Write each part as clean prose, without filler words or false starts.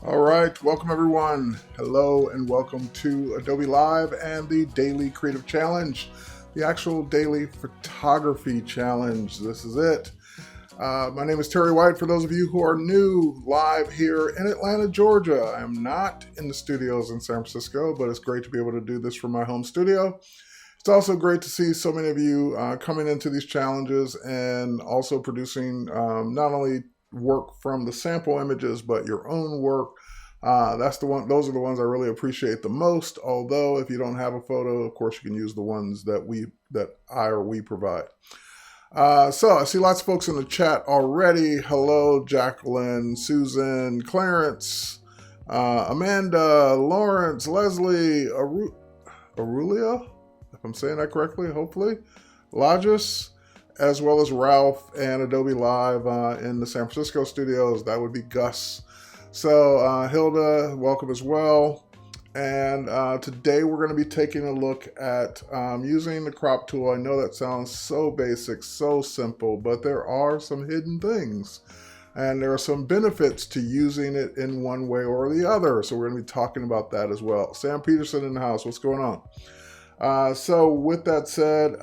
All right, welcome everyone. Hello and welcome to Adobe Live and the Daily Creative Challenge, the actual daily photography challenge. This is it. My name is Terry White. For those of you who are new, live here in Atlanta, Georgia. I'm not in the studios in San Francisco, but it's great to be able to do this from my home studio. It's also great to see so many of you coming into these challenges and also producing not only work from the sample images, but your own work. That's the one. Those are the ones I really appreciate the most. Although, if you don't have a photo, of course, you can use the ones that I or we provide. So I see lots of folks in the chat already. Hello, Jacqueline, Susan, Clarence, Amanda, Lawrence, Leslie, Aurelia, if I'm saying that correctly, hopefully, Logis, as well as Ralph and Adobe Live in the San Francisco studios. That would be Gus. So Hilda, welcome as well. And today we're going to be taking a look at using the crop tool. I know that sounds so basic, so simple, but there are some hidden things. And there are some benefits to using it in one way or the other. So we're going to be talking about that as well. Sam Peterson in the house, what's going on? So with that said,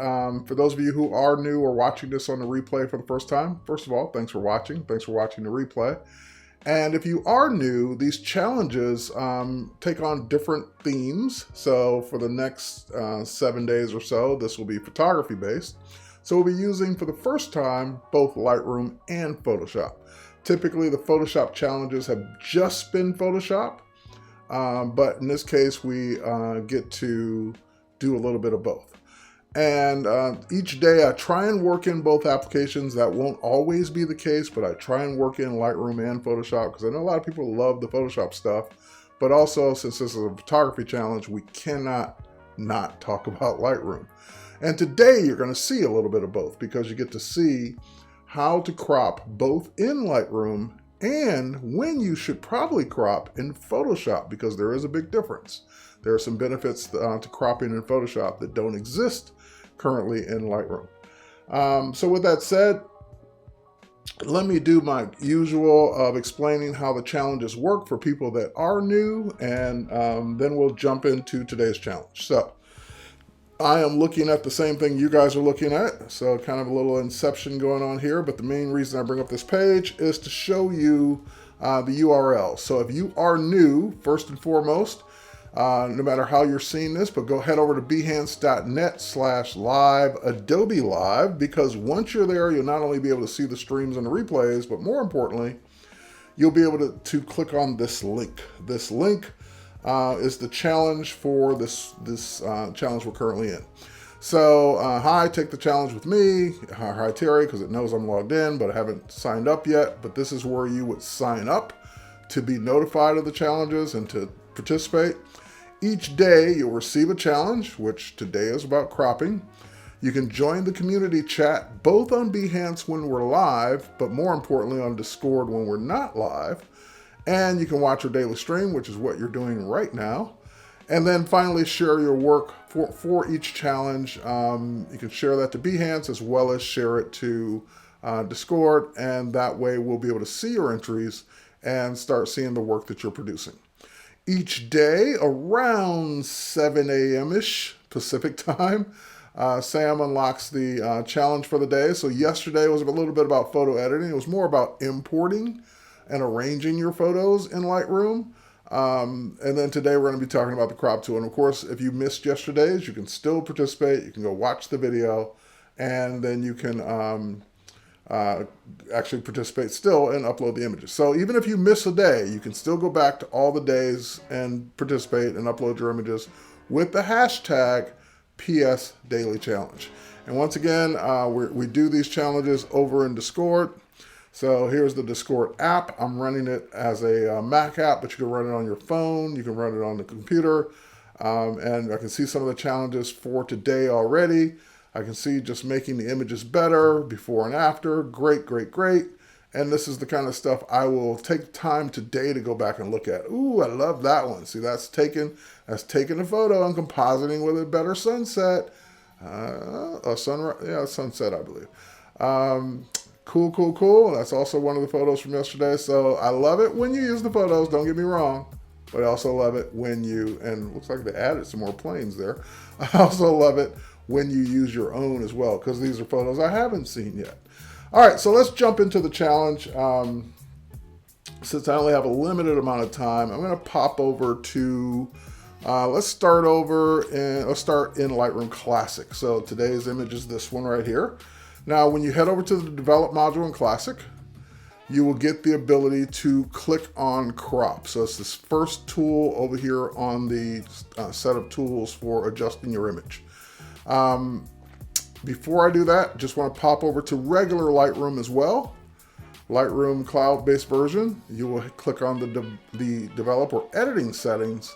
for those of you who are new or watching this on the replay for the first time, first of all, thanks for watching. Thanks for watching the replay. And if you are new, these challenges take on different themes. So for the next 7 days or so, this will be photography based. So we'll be using for the first time both Lightroom and Photoshop. Typically the Photoshop challenges have just been Photoshop, but in this case we get to do a little bit of both. And each day I try and work in both applications. That won't always be the case, but I try and work in Lightroom and Photoshop because I know a lot of people love the Photoshop stuff. But also, since this is a photography challenge, we cannot not talk about Lightroom. And today you're going to see a little bit of both because you get to see how to crop both in Lightroom and when you should probably crop in Photoshop because there is a big difference. There are some benefits to cropping in Photoshop that don't exist currently in Lightroom. So with that said, let me do my usual of explaining how the challenges work for people that are new, and then we'll jump into today's challenge. So I am looking at the same thing you guys are looking at, so kind of a little inception going on here, but the main reason I bring up this page is to show you the URL. So if you are new, first and foremost, no matter how you're seeing this, but go head over to behance.net/live Adobe Live, because once you're there, you'll not only be able to see the streams and the replays, but more importantly, you'll be able to click on this link. This link is the challenge for this challenge we're currently in. So, hi, take the challenge with me. Hi, Terry, because it knows I'm logged in, but I haven't signed up yet. But this is where you would sign up to be notified of the challenges and to participate. Each day you'll receive a challenge, which today is about cropping. You can join the community chat both on Behance when we're live, but more importantly on Discord when we're not live. And you can watch our daily stream, which is what you're doing right now. And then finally share your work for each challenge. You can share that to Behance as well as share it to Discord, and that way we'll be able to see your entries and start seeing the work that you're producing. Each day around 7 a.m.-ish Pacific time, Sam unlocks the challenge for the day. So yesterday was a little bit about photo editing. It was more about importing and arranging your photos in Lightroom. And then today we're going to be talking about the crop tool. And of course, if you missed yesterday's, you can still participate. You can go watch the video, and then you can actually participate still and upload the images. So even if you miss a day, you can still go back to all the days and participate and upload your images with the hashtag PS Daily Challenge. And once again, we do these challenges over in Discord. So here's the Discord app. I'm running it as a Mac app, but you can run it on your phone. You can run it on the computer. And I can see some of the challenges for today already. I can see just making the images better, before and after. Great, great, great. And this is the kind of stuff I will take time today to go back and look at. Ooh, I love that one. See, that's taking a photo and compositing with a better sunset. A sunrise, yeah, sunset, I believe. Cool, cool, cool. That's also one of the photos from yesterday. So I love it when you use the photos, don't get me wrong. But I also love it when you, and it looks like they added some more planes there. I also love it when you use your own as well, because these are photos I haven't seen yet. All right, so let's jump into the challenge. Since I only have a limited amount of time, I'm gonna pop over to, let's start in Lightroom Classic. So today's image is this one right here. Now, when you head over to the Develop module in Classic, you will get the ability to click on crop. So it's this first tool over here on the set of tools for adjusting your image. Before I do that, just want to pop over to regular Lightroom as well. Lightroom cloud-based version. You will click on the develop or editing settings,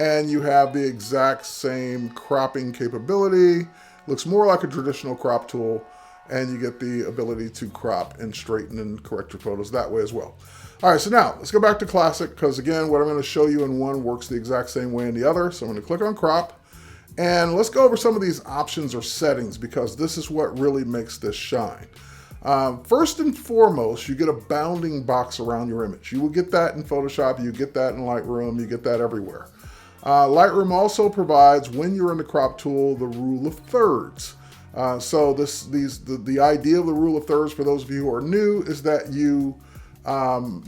and you have the exact same cropping capability. Looks more like a traditional crop tool, and you get the ability to crop and straighten and correct your photos that way as well. All right, so now let's go back to Classic, because again, what I'm going to show you in one works the exact same way in the other. So I'm going to click on crop, and let's go over some of these options or settings, because this is what really makes this shine. First and foremost, you get a bounding box around your image. You will get that in Photoshop, you get that in Lightroom, you get that everywhere. Lightroom also provides, when you're in the crop tool, the rule of thirds. So the idea of the rule of thirds, for those of you who are new, is that you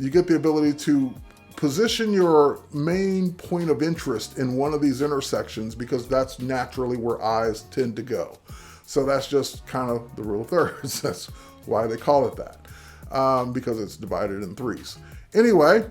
get the ability to position your main point of interest in one of these intersections, because that's naturally where eyes tend to go. So that's just kind of the rule of thirds. That's why they call it that, because it's divided in threes. Anyway,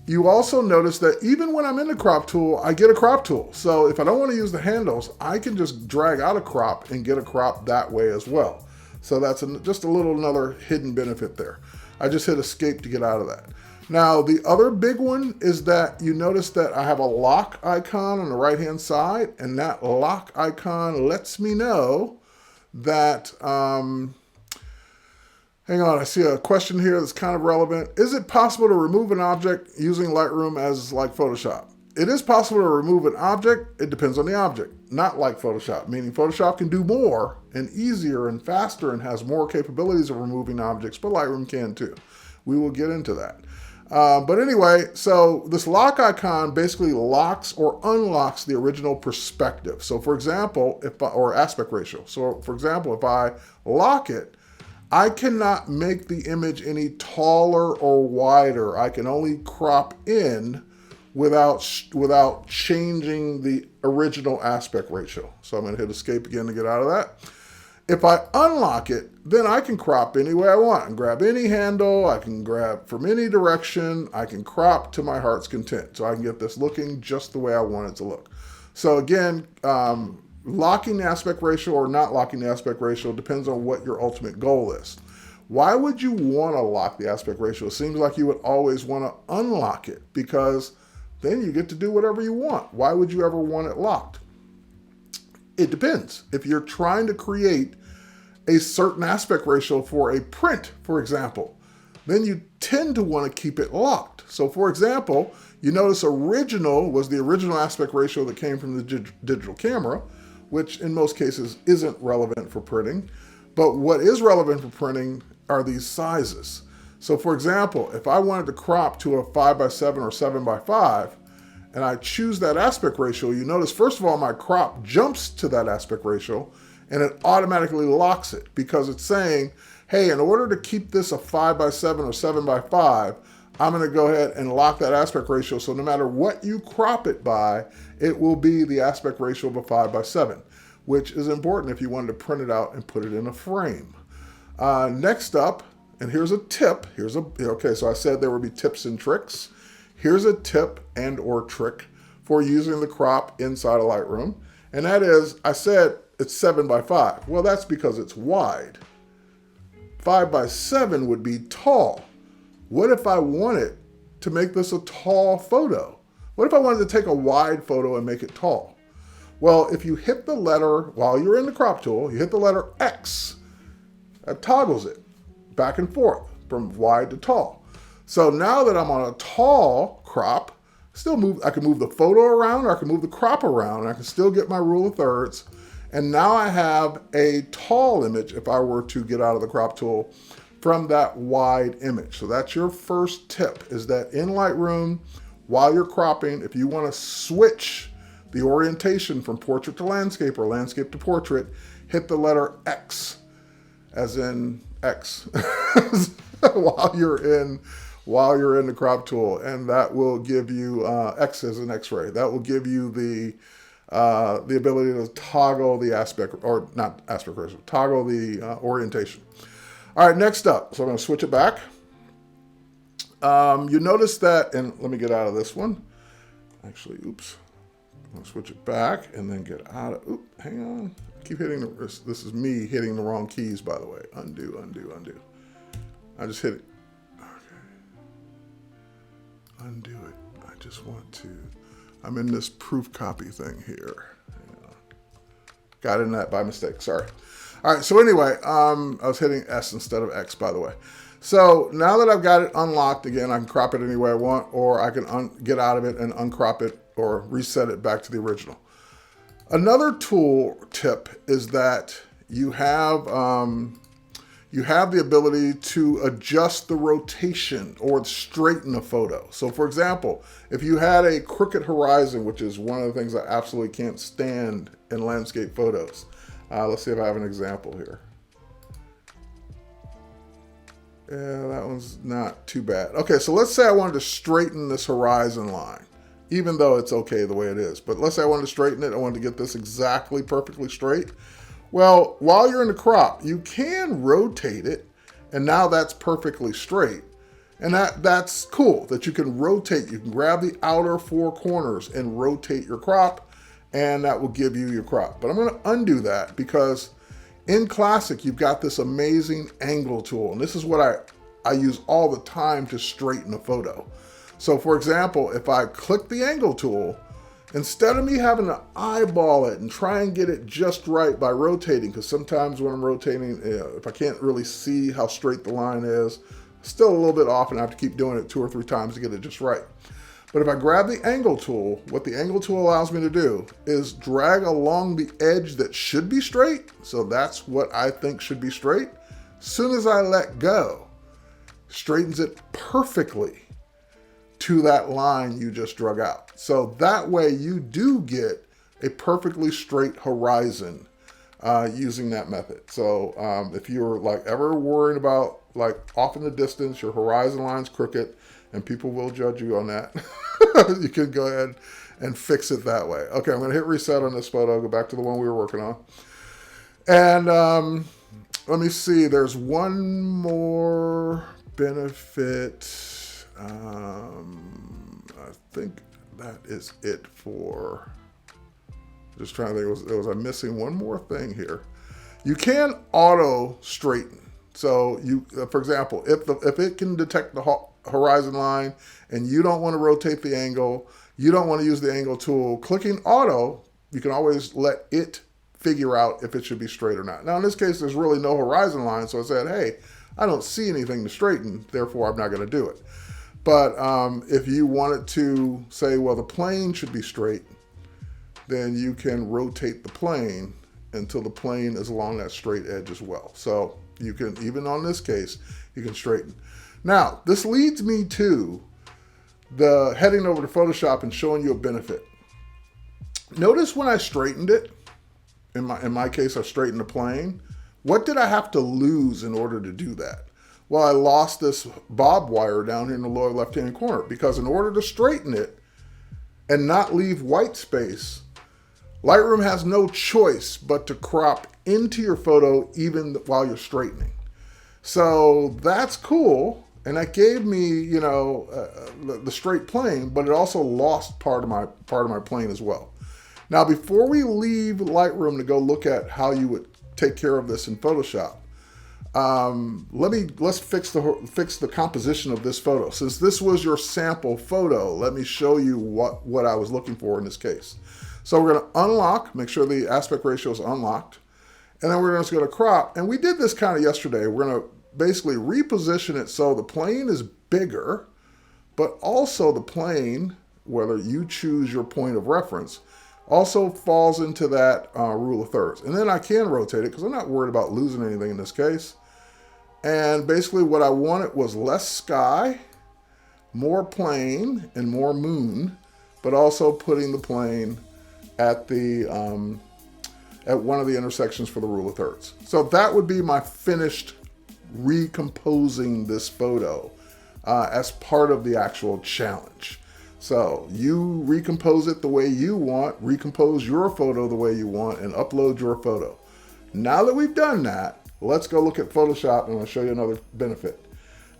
you also notice that even when I'm in the crop tool, I get a crop tool. So if I don't want to use the handles, I can just drag out a crop and get a crop that way as well. So that's just another hidden benefit there. I just hit escape to get out of that. Now, the other big one is that you notice that I have a lock icon on the right-hand side, and that lock icon lets me know that, hang on, I see a question here that's kind of relevant. Is it possible to remove an object using Lightroom as like Photoshop? It is possible to remove an object. It depends on the object, not like Photoshop, meaning Photoshop can do more and easier and faster and has more capabilities of removing objects, but Lightroom can too. We will get into that. But anyway, so this lock icon basically locks or unlocks the original perspective. So for example, or aspect ratio. So for example, if I lock it, I cannot make the image any taller or wider. I can only crop in without changing the original aspect ratio. So I'm going to hit escape again to get out of that. If I unlock it, then I can crop any way I want. I can grab any handle, I can grab from any direction, I can crop to my heart's content. So I can get this looking just the way I want it to look. So again, locking the aspect ratio or not locking the aspect ratio depends on what your ultimate goal is. Why would you want to lock the aspect ratio? It seems like you would always want to unlock it, because then you get to do whatever you want. Why would you ever want it locked? It depends. If you're trying to create a certain aspect ratio for a print, for example, then you tend to want to keep it locked. So for example, you notice original was the original aspect ratio that came from the digital camera, which in most cases isn't relevant for printing. But what is relevant for printing are these sizes. So for example, if I wanted to crop to a 5x7 or 7x5, and I choose that aspect ratio, you notice, first of all, my crop jumps to that aspect ratio, and it automatically locks it, because it's saying, hey, in order to keep this a 5x7 or 7x5, I'm going to go ahead and lock that aspect ratio, so no matter what you crop it by, it will be the aspect ratio of a 5x7, which is important if you wanted to print it out and put it in a frame. Next up, and here's a tip. Okay, so I said there would be tips and tricks. Here's a tip and or trick for using the crop inside of Lightroom. And that is, I said it's 7x5. Well, that's because it's wide. 5x7 would be tall. What if I wanted to make this a tall photo? What if I wanted to take a wide photo and make it tall? Well, if you hit the letter, while you're in the crop tool, you hit the letter X, that toggles it back and forth from wide to tall. So now that I'm on a tall crop, I can move the photo around, or I can move the crop around, and I can still get my rule of thirds. And now I have a tall image if I were to get out of the crop tool from that wide image. So that's your first tip, is that in Lightroom, while you're cropping, if you want to switch the orientation from portrait to landscape or landscape to portrait, hit the letter X, as in X, while you're in the crop tool, and that will give you X as an X-ray. That will give you the ability to toggle the aspect, or not aspect ratio, toggle the orientation. All right, next up, so I'm going to switch it back. You notice that, and let me get out of this one. Actually, oops. I'm going to switch it back and then get out of, oop, hang on. Keep hitting this is me hitting the wrong keys, by the way. Undo, undo, undo. I just hit it. Okay. Undo it. I just want to, I'm in this proof copy thing here. Got in that by mistake, sorry. All right, so anyway, I was hitting S instead of X, by the way. So now that I've got it unlocked, again, I can crop it any way I want, or I can get out of it and uncrop it or reset it back to the original. Another tool tip is that you have the ability to adjust the rotation or straighten a photo. So for example, if you had a crooked horizon, which is one of the things I absolutely can't stand in landscape photos. Let's see if I have an example here. Yeah, that one's not too bad. Okay, so let's say I wanted to straighten this horizon line, even though it's okay the way it is. But let's say I wanted to straighten it. I wanted to get this exactly perfectly straight. Well, while you're in the crop, you can rotate it, and now that's perfectly straight. And that's cool that you can rotate. You can grab the outer four corners and rotate your crop, and that will give you your crop. But I'm going to undo that because in Classic, you've got this amazing angle tool, and this is what I use all the time to straighten a photo. So for example, if I click the angle tool, instead of me having to eyeball it and try and get it just right by rotating, because sometimes when I'm rotating, if I can't really see how straight the line is, still a little bit off and I have to keep doing it 2 or 3 times to get it just right. But if I grab the angle tool, what the angle tool allows me to do is drag along the edge that should be straight. So that's what I think should be straight. As soon as I let go, straightens it perfectly to that line you just drug out. So that way you do get a perfectly straight horizon using that method. So if you're like ever worried about like off in the distance, your horizon line's crooked, and people will judge you on that, you can go ahead and fix it that way. Okay, I'm gonna hit reset on this photo, go back to the one we were working on. And let me see, there's one more benefit. I think that is it for, just trying to think, was I missing one more thing here? You can auto straighten. So you, for example, if it can detect the horizon line and you don't want to rotate the angle, you don't want to use the angle tool, clicking auto, you can always let it figure out if it should be straight or not. Now in this case, there's really no horizon line, so I said, hey, I don't see anything to straighten, therefore I'm not going to do it. But if you wanted to say, well, the plane should be straight, then you can rotate the plane until the plane is along that straight edge as well. So you can, even on this case, you can straighten. Now, this leads me to the heading over to Photoshop and showing you a benefit. Notice when I straightened it, in my case, I straightened the plane. What did I have to lose in order to do that? Well, I lost this bob wire down here in the lower left-hand corner, because in order to straighten it and not leave white space, Lightroom has no choice but to crop into your photo even while you're straightening. So that's cool. And that gave me, you know, the straight plane, but it also lost part of my plane as well. Now, before we leave Lightroom to go look at how you would take care of this in Photoshop, let's fix the composition of this photo. Since this was your sample photo, let me show you what I was looking for in this case. So we're going to unlock, make sure the aspect ratio is unlocked, and then we're just going to crop. And we did this kind of yesterday. We're going to basically reposition it so the plane is bigger, but also the plane, whether you choose your point of reference, also falls into that rule of thirds. And then I can rotate it because I'm not worried about losing anything in this case. And basically what I wanted was less sky, more plane, and more moon, but also putting the plane at at one of the intersections for the rule of thirds. So that would be my finished recomposing this photo as part of the actual challenge. So you recompose it the way you want, recompose your photo the way you want, and upload your photo. Now that we've done that, let's go look at Photoshop, and I'll show you another benefit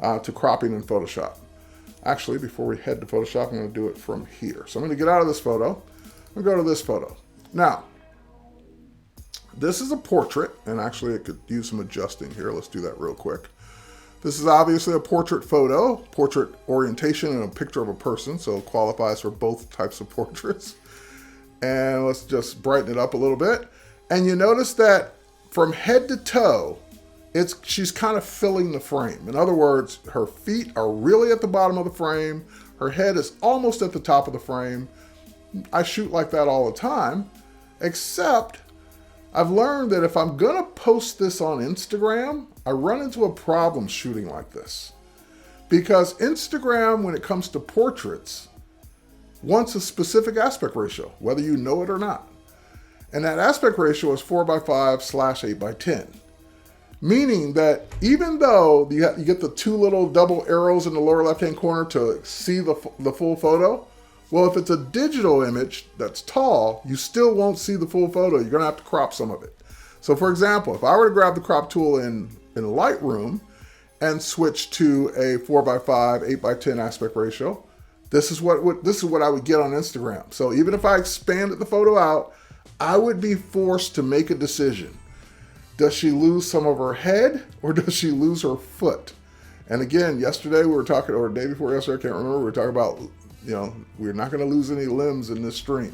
to cropping in Photoshop. Actually, before we head to Photoshop, I'm going to do it from here. So I'm going to get out of this photo and go to this photo. Now, this is a portrait, and actually it could use some adjusting here. Let's do that real quick. This is obviously a portrait photo, portrait orientation, and a picture of a person, so it qualifies for both types of portraits. And let's just brighten it up a little bit. And you notice that from head to toe, she's kind of filling the frame. In other words, her feet are really at the bottom of the frame. Her head is almost at the top of the frame. I shoot like that all the time, except I've learned that if I'm gonna post this on Instagram, I run into a problem shooting like this. Because Instagram, when it comes to portraits, wants a specific aspect ratio, whether you know it or not. And that aspect ratio is 4:5/8:10. Meaning that even though you get the two little double arrows in the lower left-hand corner to see the full photo, well, if it's a digital image that's tall, you still won't see the full photo. You're gonna have to crop some of it. So for example, if I were to grab the crop tool in Lightroom and switch to a 4:5/8:10 aspect ratio, this is what I would get on Instagram. So even if I expanded the photo out, I would be forced to make a decision. Does she lose some of her head, or does she lose her foot? And again, yesterday we were talking, or the day before yesterday, I can't remember, we were talking about, we're not going to lose any limbs in this stream.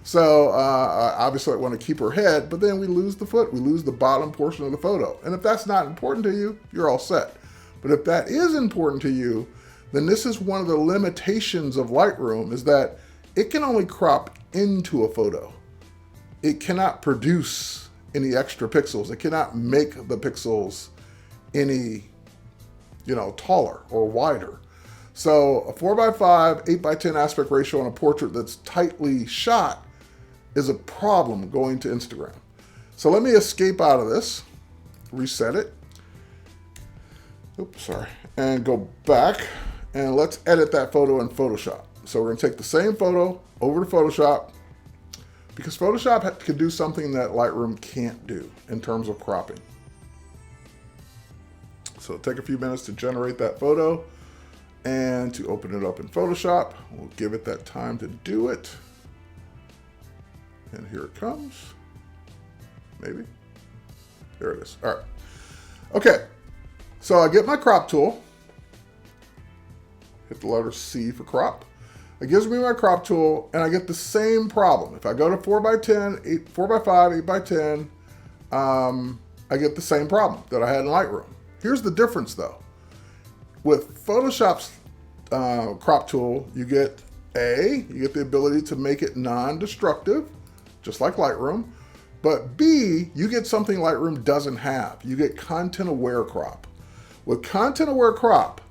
So obviously I want to keep her head, but then we lose the foot, we lose the bottom portion of the photo. And if that's not important to you, you're all set. But if that is important to you, then this is one of the limitations of Lightroom, is that it can only crop into a photo. It cannot produce any extra pixels. It cannot make the pixels any, taller or wider. So a 4:5/8:10 aspect ratio on a portrait that's tightly shot is a problem going to Instagram. So let me escape out of this, reset it. Oops, sorry. And go back, and let's edit that photo in Photoshop. So we're gonna take the same photo over to Photoshop, because Photoshop can do something that Lightroom can't do in terms of cropping. So it'll take a few minutes to generate that photo and to open it up in Photoshop. We'll give it that time to do it. And here it comes. Maybe. There it is. All right. Okay. So I get my crop tool. Hit the letter C for crop. It gives me my crop tool, and I get the same problem. If I go to 4:10, 4:5/8:10, I get the same problem that I had in Lightroom. Here's the difference though. With Photoshop's crop tool, you get the ability to make it non-destructive, just like Lightroom. But B, you get something Lightroom doesn't have. You get content-aware crop. With content-aware crop,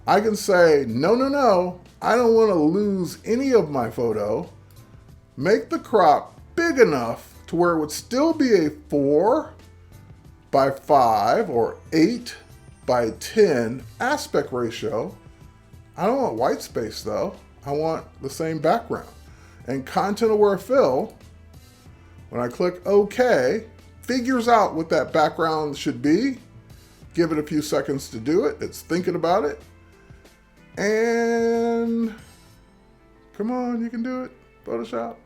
I can say, no, I don't want to lose any of my photo. Make the crop big enough to where it would still be a 4:5 or 8:10 aspect ratio. I don't want white space though. I want the same background. And content-aware fill, when I click OK, figures out what that background should be. Give it a few seconds to do it. It's thinking about it. And come on, you can do it. Photoshop,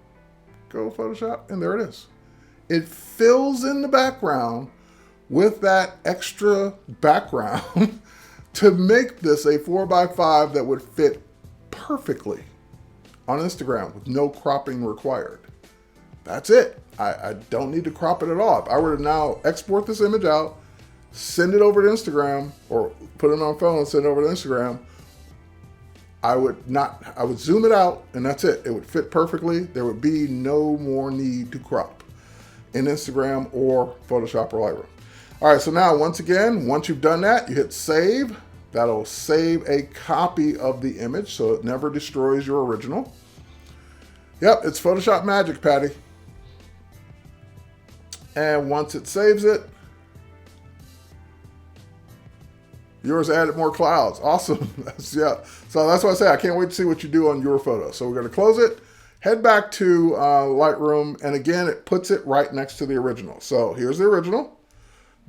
go Photoshop, and there it is. It fills in the background with that extra background to make this a 4:5 that would fit perfectly on Instagram with no cropping required. That's it. I don't need to crop it at all. If I were to now export this image out, send it over to Instagram, or put it on my phone and send it over to Instagram, I would zoom it out, and that's it. It would fit perfectly. There would be no more need to crop in Instagram or Photoshop or Lightroom. All right, so now once again, once you've done that, you hit save. That'll save a copy of the image so it never destroys your original. Yep, it's Photoshop magic, Patty. And once it saves it, yours added more clouds. Awesome. Yeah. So that's what I say. I can't wait to see what you do on your photo. So we're going to close it, head back to Lightroom, and again, it puts it right next to the original. So here's the original.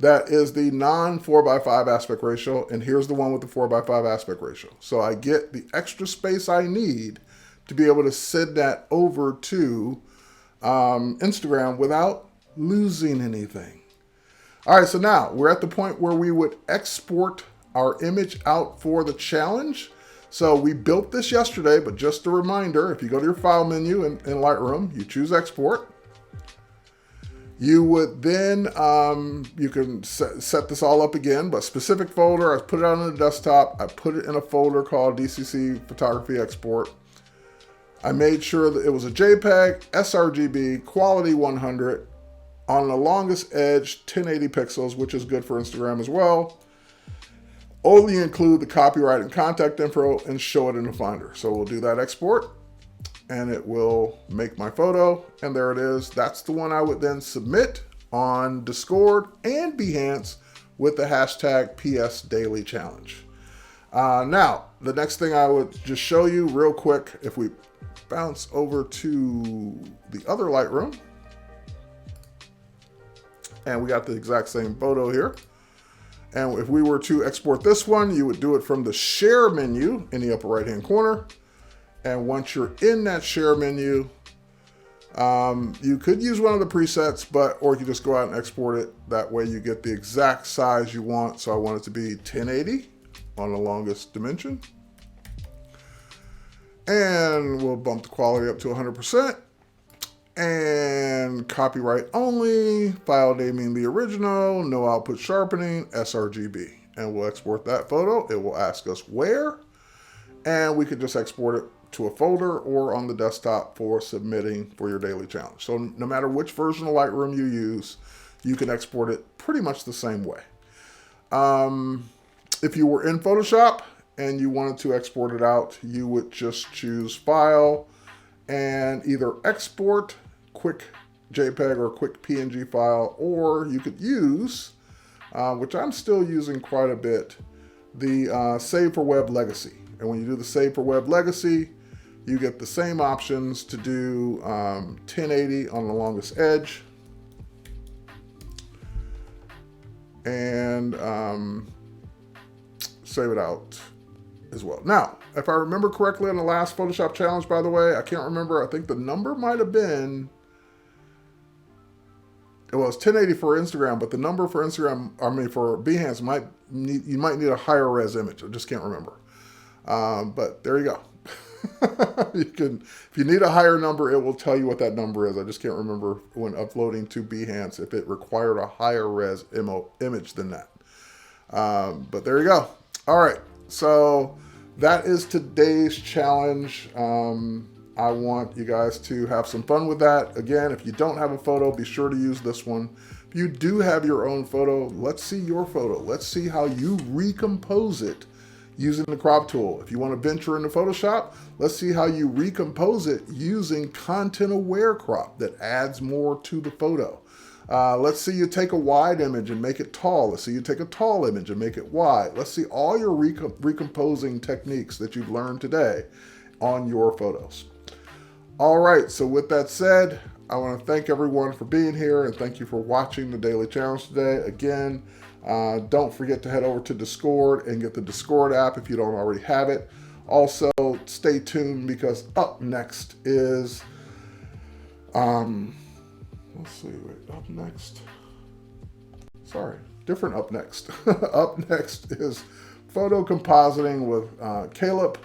That is the non 4:5 aspect ratio, and here's the one with the 4:5 aspect ratio. So I get the extra space I need to be able to send that over to Instagram without losing anything. All right, so now we're at the point where we would export our image out for the challenge. So we built this yesterday, but just a reminder, if you go to your file menu in Lightroom, you choose export. You would then, you can set this all up again, but specific folder, I put it on the desktop. I put it in a folder called DCC Photography Export. I made sure that it was a JPEG, sRGB, quality 100, on the longest edge, 1080 pixels, which is good for Instagram as well. Only include the copyright and contact info and show it in the Finder. So we'll do that export, and it will make my photo, and there it is. That's the one I would then submit on Discord and Behance with the hashtag PSDailyChallenge. Now, the next thing I would just show you real quick, if we bounce over to the other Lightroom, and we got the exact same photo here. And if we were to export this one, you would do it from the share menu in the upper right-hand corner. And once you're in that share menu, you could use one of the presets, or you could just go out and export it. That way you get the exact size you want. So I want it to be 1080 on the longest dimension. And we'll bump the quality up to 100%. And copyright only, file naming the original, no output sharpening, sRGB. And we'll export that photo. It will ask us where, and we could just export it to a folder or on the desktop for submitting for your daily challenge. So no matter which version of Lightroom you use, you can export it pretty much the same way. If you were in Photoshop and you wanted to export it out, you would just choose File and either export quick JPEG or quick PNG file, or you could use, which I'm still using quite a bit, the Save for Web Legacy. And when you do the Save for Web Legacy, you get the same options to do 1080 on the longest edge, and save it out as well. Now, if I remember correctly on the last Photoshop challenge, by the way, I can't remember, I think the number might have been, well, it's 1080 for Instagram, but the number for Instagram, I mean for Behance, you might need a higher res image. I just can't remember. But there you go. If you need a higher number, it will tell you what that number is. I just can't remember when uploading to Behance if it required a higher res image than that. But there you go. All right. So that is today's challenge. I want you guys to have some fun with that. Again, if you don't have a photo, be sure to use this one. If you do have your own photo, let's see your photo. Let's see how you recompose it using the crop tool. If you want to venture into Photoshop, let's see how you recompose it using content-aware crop that adds more to the photo. Let's see you take a wide image and make it tall. Let's see you take a tall image and make it wide. Let's see all your recomposing techniques that you've learned today on your photos. All right, so with that said, I want to thank everyone for being here and thank you for watching the Daily Challenge today. Again, don't forget to head over to Discord and get the Discord app if you don't already have it. Also, stay tuned because up next is, let's see, wait, up next, sorry, different up next. Up next is photo compositing with Caleb.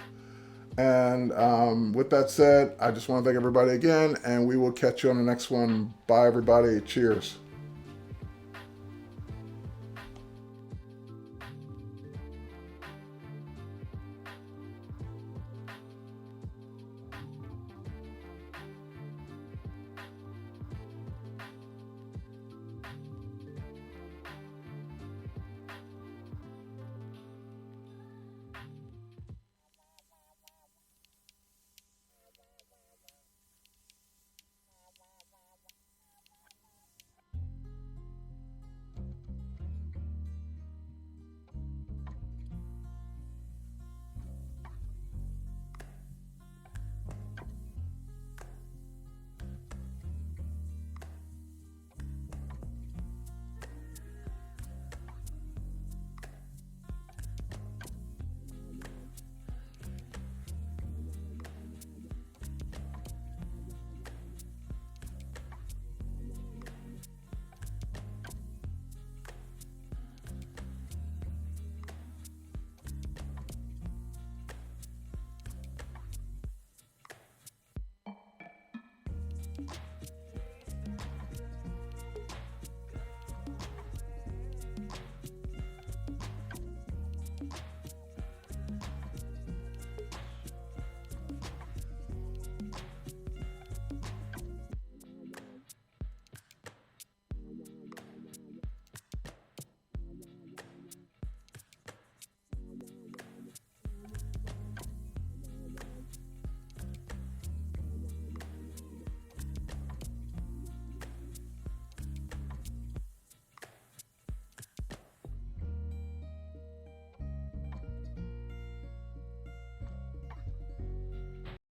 And with that said, I just want to thank everybody again, and we will catch you on the next one. Bye, everybody. Cheers.